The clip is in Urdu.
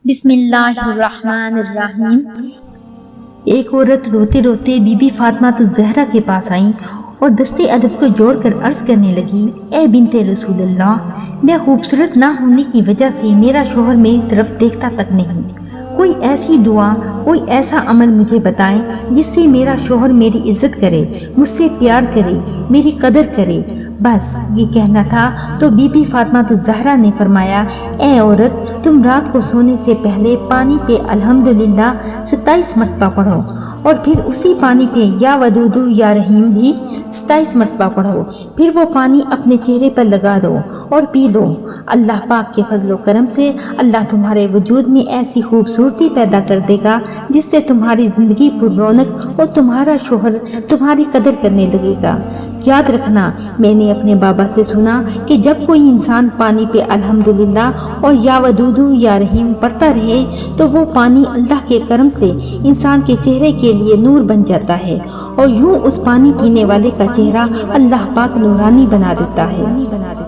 بسم اللہ الرحمن الرحیم۔ ایک عورت روتے روتے بی بی فاطمہ الزہرا کے پاس آئیں اور دستے ادب کو جوڑ کر عرض کرنے لگی، اے بنت رسول اللہ، میں خوبصورت نہ ہونے کی وجہ سے میرا شوہر میری طرف دیکھتا تک نہیں۔ کوئی ایسی دعا، کوئی ایسا عمل مجھے بتائیں جس سے میرا شوہر میری عزت کرے، مجھ سے پیار کرے، میری قدر کرے۔ بس یہ کہنا تھا تو بی بی فاطمہ الزہرا نے فرمایا، اے عورت، تم رات کو سونے سے پہلے پانی پہ الحمدللہ 27 مرتبہ پڑھو، اور پھر اسی پانی پہ یا ودود یا رحیم بھی 27 مرتبہ پڑھو، پھر وہ پانی اپنے چہرے پر لگا دو اور پی لو۔ اللہ پاک کے فضل و کرم سے اللہ تمہارے وجود میں ایسی خوبصورتی پیدا کر دے گا جس سے تمہاری زندگی پر رونق اور تمہارا شوہر تمہاری قدر کرنے لگے گا۔ یاد رکھنا، میں نے اپنے بابا سے سنا کہ جب کوئی انسان پانی پہ الحمدللہ اور یا ودود یا رحیم پڑھتا رہے تو وہ پانی اللہ کے کرم سے انسان کے چہرے کے لیے نور بن جاتا ہے، اور یوں اس پانی پینے والے کا چہرہ اللہ پاک نورانی بنا دیتا ہے۔